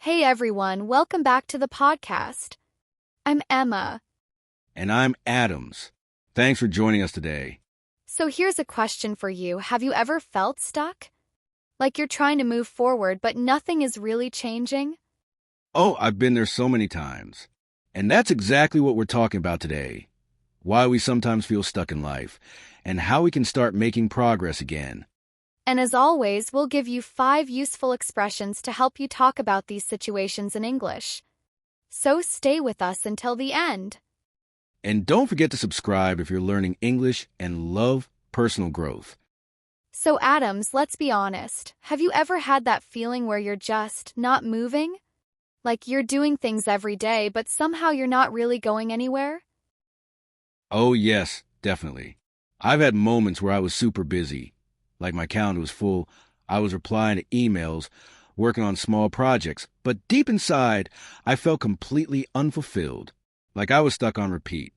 Hey everyone, welcome back to the podcast. I'm Emma. And I'm Adams. Thanks for joining us today. So here's a question for you. Have you ever felt stuck? Like you're trying to move forward, but nothing is really changing? Oh, I've been there so many times. And that's exactly what we're talking about today. Why we sometimes feel stuck in life, and how we can start making progress again. And as always, we'll give you 5 useful expressions to help you talk about these situations in English. So stay with us until the end. And don't forget to subscribe if you're learning English and love personal growth. So Adams, let's be honest. Have you ever had that feeling where you're just not moving? Like you're doing things every day, but somehow you're not really going anywhere? Oh, yes, definitely. I've had moments where I was super busy. Like my calendar was full, I was replying to emails, working on small projects, but deep inside, I felt completely unfulfilled, like I was stuck on repeat.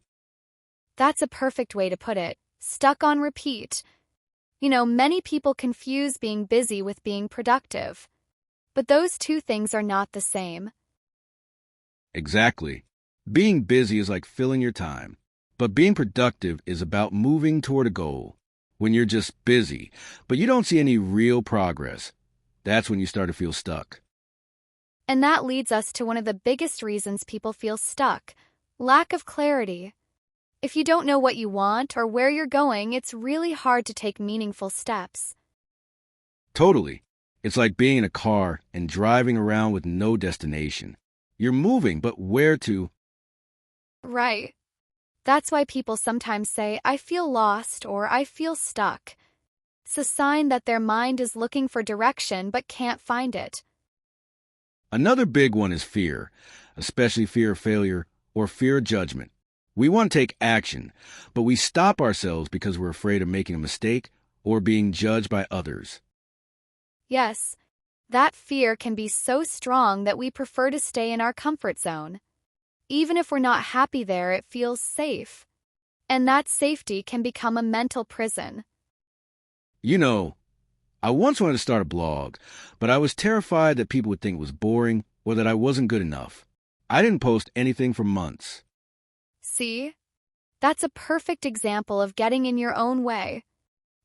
That's a perfect way to put it. Stuck on repeat. Many people confuse being busy with being productive. But those two things are not the same. Exactly. Being busy is like filling your time, but being productive is about moving toward a goal. When you're just busy, but you don't see any real progress, that's when you start to feel stuck. And that leads us to one of the biggest reasons people feel stuck: lack of clarity. If you don't know what you want or where you're going, it's really hard to take meaningful steps. Totally. It's like being in a car and driving around with no destination. You're moving, but where to? Right. That's why people sometimes say, I feel lost or I feel stuck. It's a sign that their mind is looking for direction but can't find it. Another big one is fear, especially fear of failure or fear of judgment. We want to take action, but we stop ourselves because we're afraid of making a mistake or being judged by others. Yes, that fear can be so strong that we prefer to stay in our comfort zone. Even if we're not happy there, it feels safe. And that safety can become a mental prison. I once wanted to start a blog, but I was terrified that people would think it was boring or that I wasn't good enough. I didn't post anything for months. See? That's a perfect example of getting in your own way.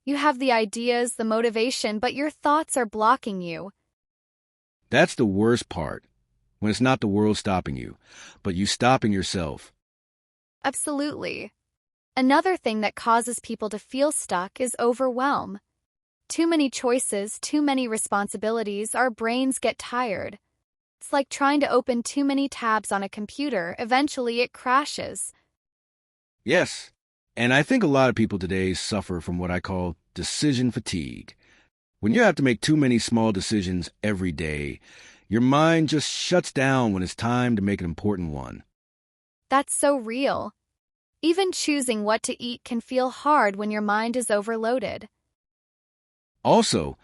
You have the ideas, the motivation, but your thoughts are blocking you. That's the worst part, when it's not the world stopping you, but you stopping yourself. Absolutely. Another thing that causes people to feel stuck is overwhelm. Too many choices, too many responsibilities, our brains get tired. It's like trying to open too many tabs on a computer. Eventually it crashes. Yes, and I think a lot of people today suffer from what I call decision fatigue. When you have to make too many small decisions every day, your mind just shuts down when it's time to make an important one. That's so real. Even choosing what to eat can feel hard when your mind is overloaded. Also,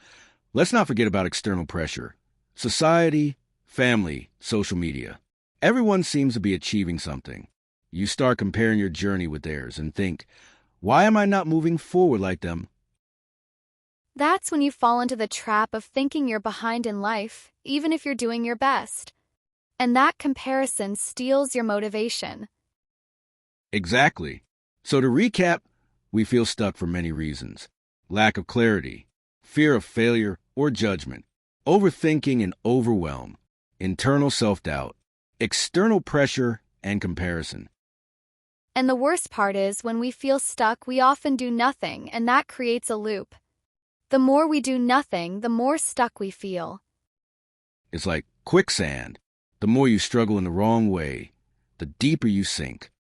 let's not forget about external pressure. Society, family, social media. Everyone seems to be achieving something. You start comparing your journey with theirs and think, why am I not moving forward like them? That's when you fall into the trap of thinking you're behind in life, even if you're doing your best. And that comparison steals your motivation. Exactly. So to recap, we feel stuck for many reasons. Lack of clarity, fear of failure or judgment, overthinking and overwhelm, internal self-doubt, external pressure and comparison. And the worst part is, when we feel stuck, we often do nothing, and that creates a loop. The more we do nothing, the more stuck we feel. It's like quicksand. The more you struggle in the wrong way, the deeper you sink.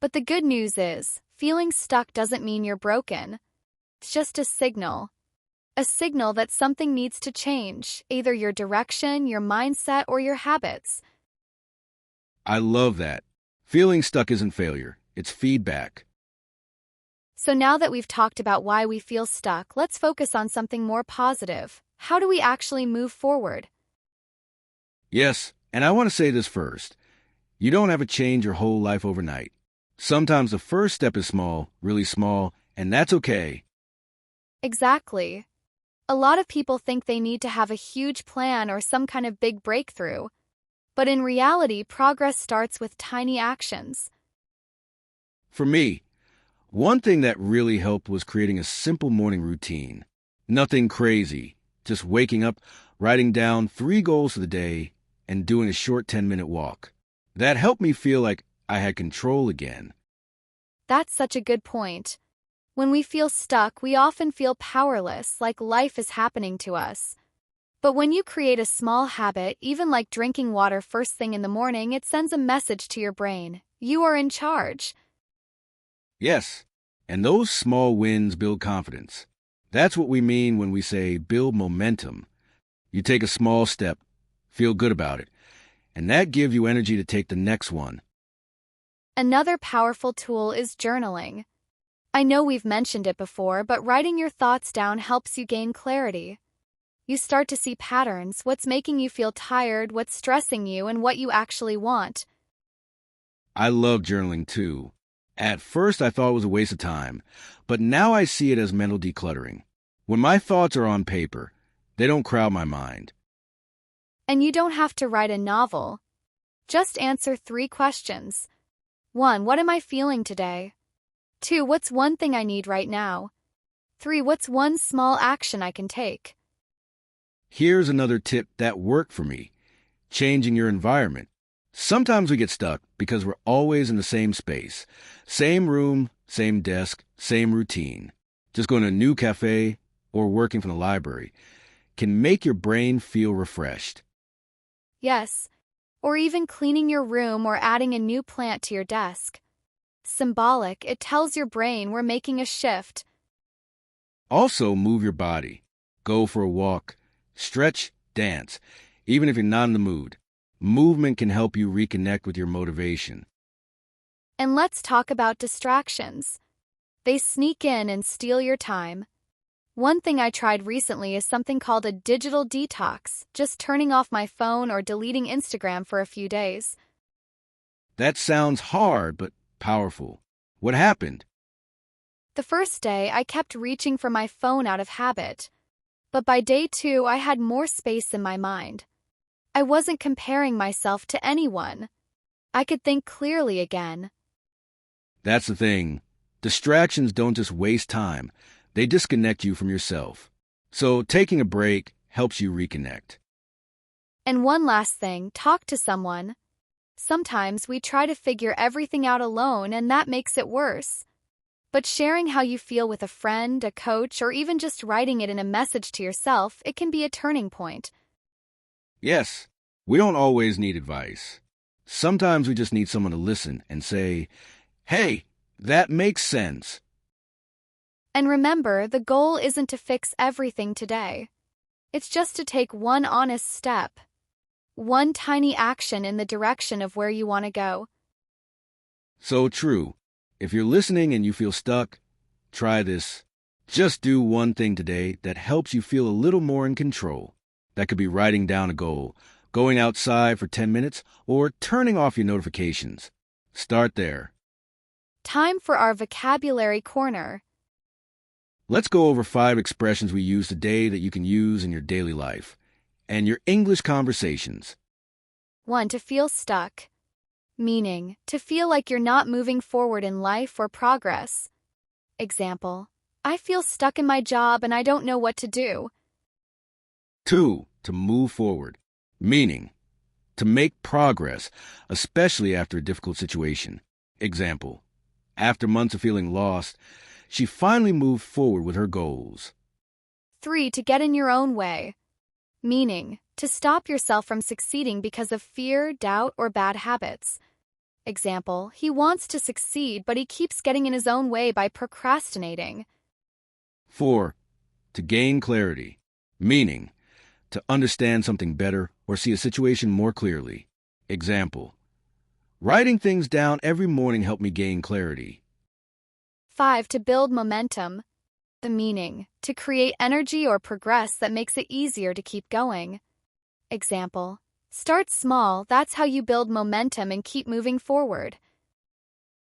But the good news is, feeling stuck doesn't mean you're broken. It's just a signal. A signal that something needs to change, either your direction, your mindset, or your habits. I love that. Feeling stuck isn't failure, it's feedback. So now that we've talked about why we feel stuck, let's focus on something more positive. How do we actually move forward? Yes, and I want to say this first. You don't have to change your whole life overnight. Sometimes the first step is small, really small, and that's okay. Exactly. A lot of people think they need to have a huge plan or some kind of big breakthrough. But in reality, progress starts with tiny actions. For me, one thing that really helped was creating a simple morning routine. Nothing crazy, just waking up, writing down 3 goals for the day, and doing a short 10-minute walk. That helped me feel like I had control again. That's such a good point. When we feel stuck, we often feel powerless, like life is happening to us. But when you create a small habit, even like drinking water first thing in the morning, it sends a message to your brain. You are in charge. Yes, and those small wins build confidence. That's what we mean when we say build momentum. You take a small step, feel good about it, and that gives you energy to take the next one. Another powerful tool is journaling. I know we've mentioned it before, but writing your thoughts down helps you gain clarity. You start to see patterns, what's making you feel tired, what's stressing you, and what you actually want. I love journaling too. At first, I thought it was a waste of time, but now I see it as mental decluttering. When my thoughts are on paper, they don't crowd my mind. And you don't have to write a novel. Just answer 3 questions. 1. What am I feeling today? 2. What's one thing I need right now? 3. What's one small action I can take? Here's another tip that worked for me: changing your environment. Sometimes we get stuck because we're always in the same space, same room, same desk, same routine. Just going to a new cafe or working from the library can make your brain feel refreshed. Yes. Or even cleaning your room or adding a new plant to your desk. Symbolic, it tells your brain we're making a shift. Also, move your body. Go for a walk, stretch, dance, even if you're not in the mood. Movement can help you reconnect with your motivation. And let's talk about distractions. They sneak in and steal your time. One thing I tried recently is something called a digital detox, just turning off my phone or deleting Instagram for a few days. That sounds hard, but powerful. What happened? The first day, I kept reaching for my phone out of habit. But by day 2, I had more space in my mind. I wasn't comparing myself to anyone. I could think clearly again. That's the thing. Distractions don't just waste time. They disconnect you from yourself. So taking a break helps you reconnect. And one last thing, talk to someone. Sometimes we try to figure everything out alone, and that makes it worse. But sharing how you feel with a friend, a coach, or even just writing it in a message to yourself, it can be a turning point. Yes, we don't always need advice. Sometimes we just need someone to listen and say, "Hey, that makes sense." And remember, the goal isn't to fix everything today. It's just to take one honest step, one tiny action in the direction of where you want to go. So true. If you're listening and you feel stuck, try this. Just do one thing today that helps you feel a little more in control. That could be writing down a goal, going outside for 10 minutes, or turning off your notifications. Start there. Time for our vocabulary corner. Let's go over 5 expressions we use today that you can use in your daily life and your English conversations. 1. To feel stuck. Meaning, to feel like you're not moving forward in life or progress. Example, I feel stuck in my job and I don't know what to do. 2. To move forward. Meaning, to make progress, especially after a difficult situation. Example, after months of feeling lost, she finally moved forward with her goals. 3. To get in your own way. Meaning, to stop yourself from succeeding because of fear, doubt, or bad habits. Example, he wants to succeed, but he keeps getting in his own way by procrastinating. 4. To gain clarity. Meaning, to understand something better or see a situation more clearly. Example, writing things down every morning helped me gain clarity. 5. To build momentum. The meaning, to create energy or progress that makes it easier to keep going. Example, start small, that's how you build momentum and keep moving forward.